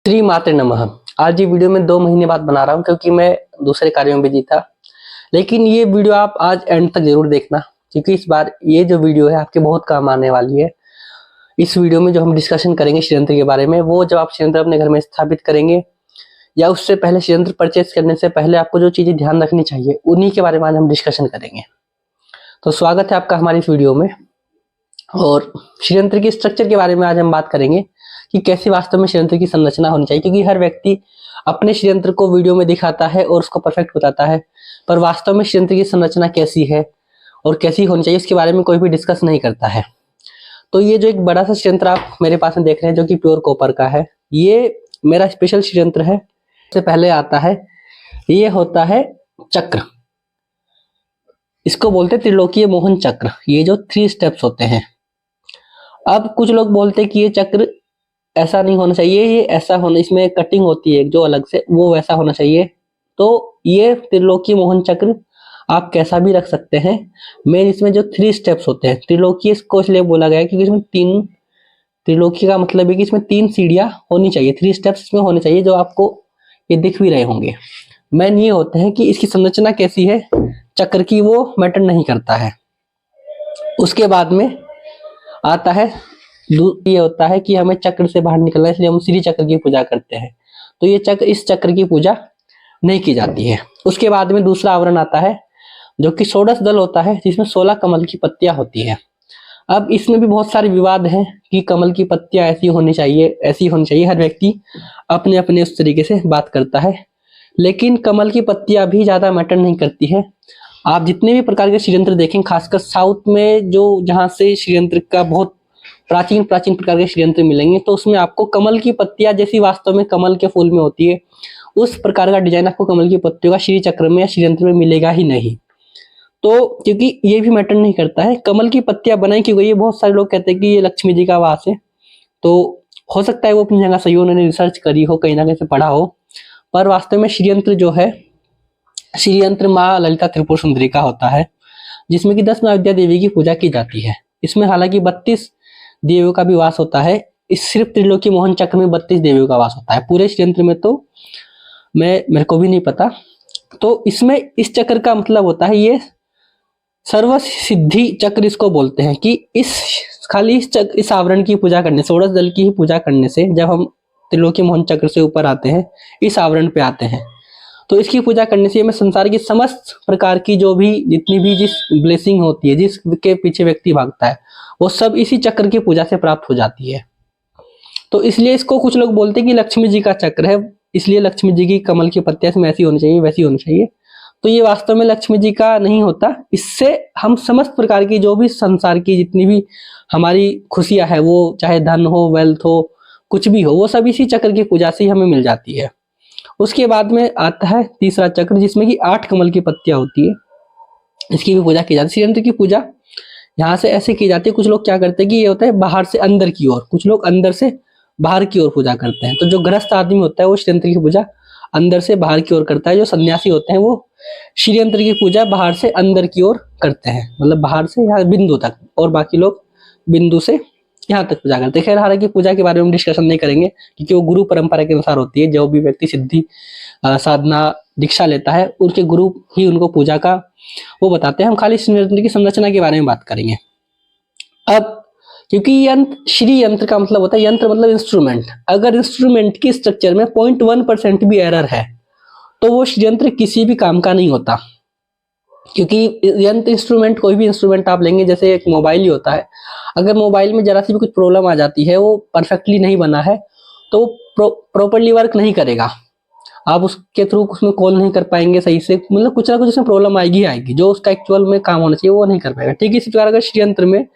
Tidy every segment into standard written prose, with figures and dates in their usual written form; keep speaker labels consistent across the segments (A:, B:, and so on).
A: श्री माते नमः। आज ये वीडियो मैं 2 महीने बाद बना रहा हूँ क्योंकि मैं दूसरे कार्यों में बिजी था। लेकिन ये वीडियो आप आज एंड तक जरूर देखना क्योंकि इस बार ये जो वीडियो है आपके बहुत काम आने वाली है। इस वीडियो में जो हम डिस्कशन करेंगे षड्यंत्र के बारे में, वो जब आप षड्यंत्र अपने घर में स्थापित करेंगे या उससे पहले षड्यंत्र परचेज करने से पहले आपको जो चीजें ध्यान रखनी चाहिए उन्हीं के बारे में आज हम डिस्कशन करेंगे। तो स्वागत है आपका हमारी इस वीडियो में। और षड्यंत्र के स्ट्रक्चर के बारे में आज हम बात करेंगे कि कैसे वास्तव में षड्यंत्र की संरचना होनी चाहिए, क्योंकि हर व्यक्ति अपने षड्यंत्र को वीडियो में दिखाता है और उसको परफेक्ट बताता है, पर वास्तव में षड्यंत्र की संरचना कैसी है और कैसी होनी चाहिए इसके बारे में कोई भी डिस्कस नहीं करता है। तो ये जो एक बड़ा सा षड्यंत्र आप मेरे पास में देख रहे हैं जो कि प्योर कॉपर का है, ये मेरा स्पेशल षड्यंत्र है। सबसे पहले आता है, ये होता है चक्र, इसको बोलते हैं त्रिलोकीय मोहन चक्र। ये जो 3 स्टेप्स होते हैं। अब कुछ लोग बोलते हैं कि ये चक्र ऐसा नहीं होना चाहिए, ये ऐसा होना, इसमें कटिंग होती है जो अलग से, वो वैसा होना चाहिए। तो ये त्रिलोकी मोहन चक्र आप कैसा भी रख सकते हैं। मेन इसमें जो 3 स्टेप्स होते हैं, त्रिलोकी इसको इसलिए बोला गया है क्योंकि इसमें 3, त्रिलोकी का मतलब है कि इसमें 3 सीढ़ियां होनी चाहिए, 3 स्टेप्स इसमें होने चाहिए जो आपको ये दिख भी रहे होंगे। मेन ये होते हैं कि इसकी संरचना कैसी है चक्र की, वो मैटर नहीं करता है। उसके बाद में आता है, ये होता है कि हमें चक्र से बाहर निकलना है, इसलिए हम श्री चक्र की पूजा करते हैं। तो ये चक्र, इस चक्र की पूजा नहीं की जाती है। उसके बाद में दूसरा आवरण आता है जो कि षोडश दल होता है, जिसमें 16 कमल की पत्तियां होती है। अब इसमें भी बहुत सारे विवाद हैं कि कमल की पत्तियां ऐसी होनी चाहिए, ऐसी होनी चाहिए। हर व्यक्ति अपने अपने उस तरीके से बात करता है, लेकिन कमल की पत्तियां भी ज्यादा मैटर नहीं करती है। आप जितने भी प्रकार के षड्यंत्र देखें, खासकर साउथ में जो जहां से षड्यंत्र का बहुत प्राचीन प्रकार के षड्यंत्र मिलेंगे, तो उसमें आपको कमल की पत्तियां जैसी वास्तव में कमल के फूल में होती है, उस प्रकार का डिजाइन आपको कमल की पत्तियों का श्री चक्र में या षड्यंत्र में मिलेगा ही नहीं। तो क्योंकि ये भी मैटर नहीं करता है कमल की पत्तियां बनाई क्यों गई है। बहुत सारे लोग कहते हैं कि ये लक्ष्मी जी का वास है, तो हो सकता है वो अपनी जगह सही, उन्होंने रिसर्च करी हो, कहीं ना कहीं से पढ़ा हो, पर वास्तव में षड्यंत्र जो है, षड्यंत्र माँ ललिता त्रिपुर सुंदरी का होता है, जिसमें कि 10 महाविद्या देवी की पूजा की जाती है। इसमें हालांकि 32 देवियों का भी वास होता है। इस सिर्फ त्रिलोकी मोहन चक्र में 32 देवियों का वास होता है। पूरे षड्यंत्र में तो मेरे को भी नहीं पता। तो इसमें इस चक्र का मतलब होता है, ये सर्व सिद्धि चक्र इसको बोलते हैं कि इस खाली इस आवरण की पूजा करने, षोडश दल की ही पूजा करने से, जब हम त्रिलोकी मोहन चक्र से ऊपर आते हैं, इस आवरण पे आते हैं, तो इसकी पूजा करने से हमें संसार की समस्त प्रकार की जो भी जितनी भी जिस ब्लेसिंग होती है, जिसके पीछे व्यक्ति भागता है, वो सब इसी चक्र की पूजा से प्राप्त हो जाती है। तो इसलिए इसको कुछ लोग बोलते हैं कि लक्ष्मी जी का चक्र है, इसलिए लक्ष्मी जी की कमल की पत्तियां इसमें ऐसी होनी चाहिए, वैसी होनी चाहिए। तो ये वास्तव में लक्ष्मी जी का नहीं होता। इससे हम समस्त प्रकार की जो भी संसार की जितनी भी हमारी खुशियां है, वो चाहे धन हो, वेल्थ हो, कुछ भी हो, वो सब इसी चक्र की पूजा से ही हमें मिल जाती है। उसके बाद में आता है तीसरा चक्र, जिसमें कि 8 कमल की पत्तियां होती है। इसकी भी पूजा की जाती है। षड्यंत्र की पूजा यहाँ से ऐसे की जाती है। कुछ लोग क्या करते हैं कि ये होता है बाहर से अंदर की ओर, कुछ लोग अंदर से बाहर की ओर पूजा करते हैं। तो जो गृहस्थ आदमी होता है वो षड्यंत्र की पूजा अंदर से बाहर की ओर करता है। जो सन्यासी होते हैं वो षड्यंत्र की पूजा बाहर से अंदर की ओर करते हैं, मतलब बाहर से यहाँ बिंदु तक, और बाकी लोग बिंदु से यहाँ तक पूजा करते हैं। खैर, हालांकि पूजा के बारे में डिस्कशन नहीं करेंगे क्योंकि वो गुरु परंपरा के अनुसार होती है। जो भी व्यक्ति सिद्धि साधना दीक्षा लेता है, उनके गुरु ही उनको पूजा का वो बताते हैं। हम खाली षड्यंत्र की संरचना के बारे में बात करेंगे। अब क्योंकि यंत्र, श्री यंत्र का मतलब होता है, यंत्र मतलब इंस्ट्रूमेंट। अगर इंस्ट्रूमेंट की स्ट्रक्चर में 0.1% भी एरर है तो वो षड्यंत्र किसी भी काम का नहीं होता। क्योंकि यंत्र इंस्ट्रूमेंट, कोई भी इंस्ट्रूमेंट आप लेंगे, जैसे एक मोबाइल ही होता है, अगर मोबाइल में जरा सी भी कुछ प्रॉब्लम आ जाती है, वो परफेक्टली नहीं बना है, तो वो प्रॉपरली वर्क नहीं करेगा। आप उसके थ्रू उसमें कॉल नहीं कर पाएंगे सही से, मतलब कुछ ना कुछ उसमें प्रॉब्लम आएगी ही आएगी, जो उसका एक्चुअल में काम होना चाहिए वो नहीं कर पाएगा। ठीक है, इसी प्रकार अगर षड्यंत्र में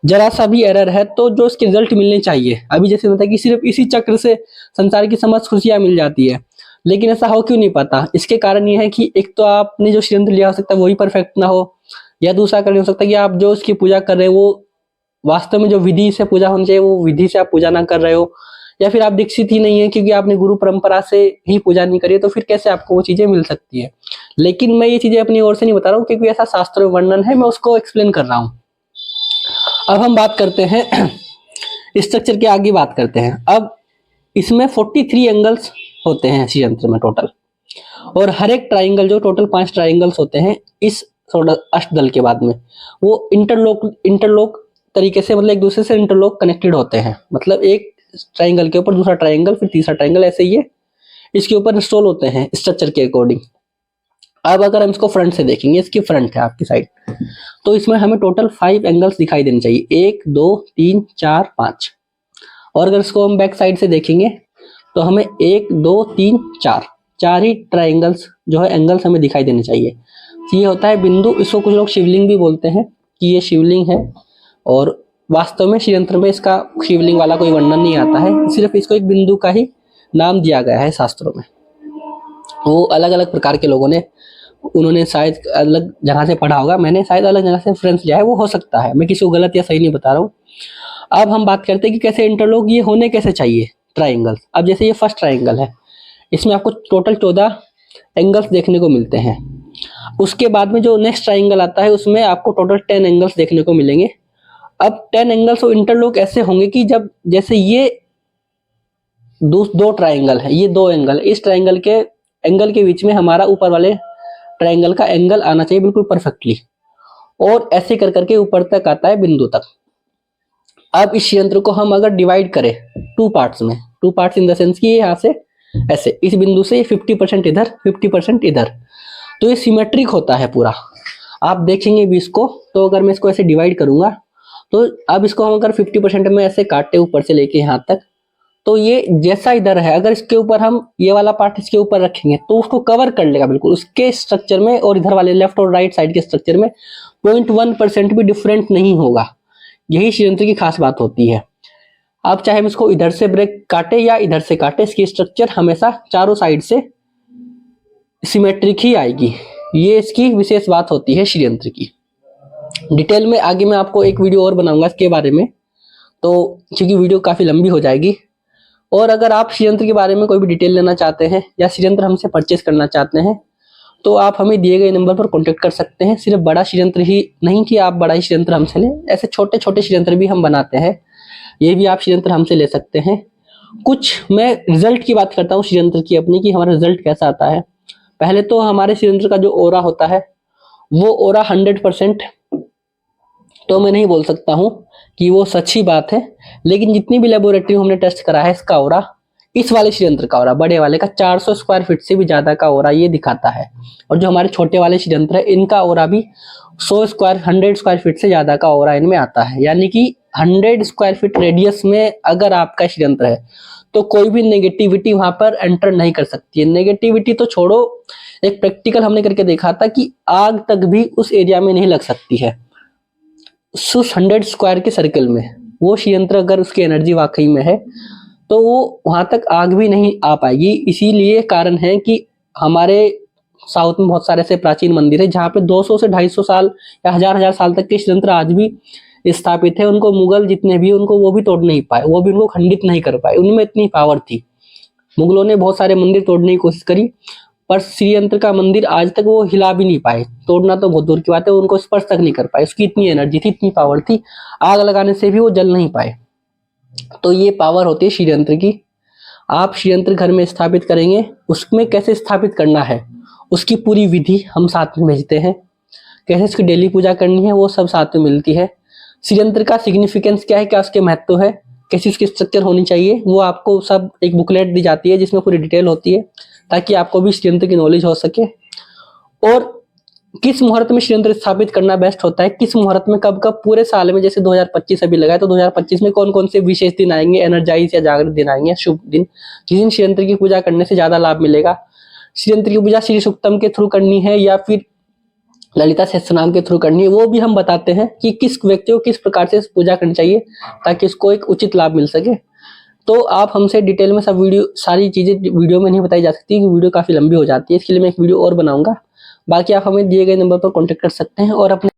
A: जरा सा भी एरर है तो जो उसके रिजल्ट मिलने चाहिए, अभी जैसे होता है कि सिर्फ इसी चक्र से संसार की समस्त खुशियां मिल जाती है, लेकिन ऐसा हो क्यों नहीं पाता? इसके कारण ये है कि एक तो आपने जो षड्यंत्र लिया हो सकता है वही परफेक्ट ना हो, या दूसरा कारण हो सकता है कि आप जो उसकी पूजा कर रहे हो वो वास्तव में जो विधि से पूजा होनी चाहिए वो विधि से आप पूजा ना कर रहे हो, या फिर आप दीक्षित ही नहीं है क्योंकि आपने गुरु परंपरा से ही पूजा नहीं करी है, तो फिर कैसे आपको वो चीजें मिल सकती है। लेकिन मैं ये चीजें अपनी ओर से नहीं बता रहा हूँ क्योंकि ऐसा शास्त्र में वर्णन है, मैं उसको एक्सप्लेन कर रहा हूँ। अब हम बात करते हैं स्ट्रक्चर के, आगे बात करते हैं। अब इसमें 43 एंगल्स होते हैं इस यंत्र में टोटल, और हर एक ट्राइंगल जो टोटल 5 ट्राइंगल्स होते हैं इस अष्टदल के बाद में, वो इंटरलॉक तरीके से, मतलब एक दूसरे से इंटरलॉक कनेक्टेड होते हैं। मतलब एक ट्राइंगल के ऊपर दूसरा ट्राइंगल, फिर तीसरा ट्राइंगल, ऐसे ये इसके ऊपर इंस्टॉल होते हैं स्ट्रक्चर के अकॉर्डिंग। अब अगर हम इसको फ्रंट से देखेंगे, इसकी फ्रंट है आपकी साइड, तो इसमें हमें टोटल 5 एंगल्स दिखाई देने चाहिए, 1 2 3 4 5। और अगर इसको हम बैक साइड से देखेंगे तो हमें 1 2 3 4 ही ट्राइंगल्स जो है एंगल्स हमें दिखाई देने चाहिए। ये होता है बिंदु, इसको कुछ लोग शिवलिंग भी बोलते हैं कि ये शिवलिंग है, और वास्तव में श्रीयंत्र में इसका शिवलिंग वाला कोई वर्णन नहीं आता है, सिर्फ इसको एक बिंदु का ही नाम दिया गया है शास्त्रों में। वो अलग अलग प्रकार के लोगों ने, उन्होंने शायद अलग जगह से पढ़ा होगा, मैंने शायद अलग जगह से रेफरेंस लिया है, वो हो सकता है, मैं किसी को गलत या सही नहीं बता रहा हूँ। अब हम बात करते हैं कि कैसे इंटरलॉक ये होने कैसे चाहिए ट्राइंगल्स। अब जैसे ये फर्स्ट ट्राइंगल है, इसमें आपको टोटल 14 एंगल्स देखने को मिलते हैं। उसके बाद में जो नेक्स्ट ट्राइंगल आता है उसमें आपको टोटल 10 एंगल्स देखने को मिलेंगे। अब 10 एंगल्स और इंटरलॉक ऐसे होंगे कि जब जैसे ये दो ट्राइंगल है, ये 2 एंगल, इस ट्राइंगल के एंगल के बीच में हमारा ऊपर वाले ट्राइंगल का एंगल आना चाहिए बिल्कुल परफेक्टली, और ऐसे कर करके ऊपर तक आता है बिंदु तक। अब इस यंत्र को हम अगर डिवाइड करें 2 पार्ट्स में, 2 पार्ट्स इन द सेंस कि यहाँ से ऐसे इस बिंदु से 50% इधर 50% इधर, तो ये सिमेट्रिक होता है पूरा। आप देखेंगे भी इसको, तो अगर मैं इसको ऐसे डिवाइड करूंगा तो अब इसको हम अगर 50% में ऐसे काटते ऊपर से लेके यहाँ तक, तो ये जैसा इधर है अगर इसके ऊपर हम ये वाला पार्ट इसके ऊपर रखेंगे तो उसको कवर कर लेगा बिल्कुल उसके स्ट्रक्चर में, और इधर वाले लेफ्ट और राइट साइड के स्ट्रक्चर में 0.1% भी डिफरेंट नहीं होगा। यही श्रीयंत्र की खास बात होती है। आप चाहे हम इसको इधर से ब्रेक काटे या इधर से काटे, इसकी स्ट्रक्चर हमेशा चारों साइड से सिमेट्रिक ही आएगी। ये इसकी विशेष बात होती है श्रीयंत्र की। डिटेल में आगे मैं आपको एक वीडियो और बनाऊंगा इसके बारे में, तो क्योंकि वीडियो काफी लंबी हो जाएगी। और अगर आप श्रीयंत्र के बारे में कोई भी डिटेल लेना चाहते हैं या श्रीयंत्र हमसे परचेस करना चाहते हैं तो आप हमें दिए गए नंबर पर कॉन्टेक्ट कर सकते हैं। सिर्फ बड़ा श्रीयंत्र ही नहीं कि आप बड़ा ही श्रीयंत्र हमसे लें, ऐसे छोटे छोटे श्रीयंत्र भी हम बनाते हैं, ये भी आप श्रीयंत्र हमसे ले सकते हैं। कुछ मैं रिजल्ट की बात करता हूँ श्रीयंत्र की अपनी, कि हमारा रिजल्ट कैसा आता है। पहले तो हमारे श्रीयंत्र का जो ओरा होता है वो ओरा 100% तो मैं नहीं बोल सकता हूँ कि वो सच्ची बात है, लेकिन जितनी भी लेबोरेटरी हमने टेस्ट करा है इसका ओरा, इस वाले श्रीयंत्र का ओरा बड़े वाले का 400 स्क्वायर फीट से भी ज्यादा का ओरा ये दिखाता है। और जो हमारे छोटे वाले श्रीयंत्र है इनका ओरा भी 100 स्क्वायर फीट से ज्यादा का ओरा इनमें आता है। यानी कि 100 स्क्वायर फीट रेडियस में अगर आपका श्रीयंत्र है तो कोई भी नेगेटिविटी वहां पर एंटर नहीं कर सकती है। नेगेटिविटी तो छोड़ो, एक प्रैक्टिकल हमने करके देखा था कि आग तक भी उस एरिया में नहीं लग सकती है। 100 स्क्वायर के सर्कल में वो श्रीयंत्र अगर उसकी एनर्जी वाकई में है तो वो वहां तक आग भी नहीं आ पाएगी। इसीलिए कारण है कि हमारे साउथ में बहुत सारे ऐसे प्राचीन मंदिर है जहाँ पे 200 से 250 साल या हजार साल तक के श्रीयंत्र आज भी स्थापित है। उनको मुगल जितने भी उनको वो भी तोड़ नहीं पाए, वो भी उनको खंडित नहीं कर पाए, उनमें इतनी पावर थी। मुगलों ने बहुत सारे मंदिर तोड़ने की कोशिश करी पर श्रीयंत्र का मंदिर आज तक वो हिला भी नहीं पाए। तोड़ना तो बहुत दूर की बात है, उनको स्पर्श तक नहीं कर पाए। उसकी इतनी एनर्जी थी, इतनी पावर थी, आग लगाने से भी वो जल नहीं पाए। तो ये पावर होती है श्रीयंत्र की। आप श्रीयंत्र घर में स्थापित करेंगे, उसमें कैसे स्थापित करना है उसकी पूरी विधि हम साथ में भेजते हैं। कैसे इसकी डेली पूजा करनी है वो सब साथ में मिलती है। श्रीयंत्र का सिग्निफिकेंस क्या है, क्या उसके महत्व है, कैसी उसकी स्ट्रक्चर होनी चाहिए, वो आपको सब एक बुकलेट दी जाती है जिसमें पूरी डिटेल होती है, ताकि आपको भी श्रीयंत्र की नॉलेज हो सके। और किस मुहूर्त में श्रीयंत्र स्थापित करना बेस्ट होता है, किस मुहूर्त में, कब कब, पूरे साल में। जैसे 2025 अभी लगा है तो 2025 में कौन कौन से विशेष दिन आएंगे, एनर्जाइज या जागृत दिन आएंगे, शुभ दिन, जिस दिन श्रीयंत्र की पूजा करने से ज्यादा लाभ मिलेगा। श्रीयंत्र की पूजा श्री सूक्तम के थ्रू करनी है या फिर ललिता सहस्त्रनाम के थ्रू करनी है, वो भी हम बताते हैं कि किस व्यक्ति को किस प्रकार से पूजा करनी चाहिए ताकि इसको एक उचित लाभ मिल सके। तो आप हमसे डिटेल में सब सारी चीजें वीडियो में नहीं बताई जा सकती, वीडियो काफी लंबी हो जाती है, इसके लिए मैं एक वीडियो और बनाऊंगा। बाकी आप हमें दिए गए नंबर पर कॉन्टेक्ट कर सकते हैं और अपने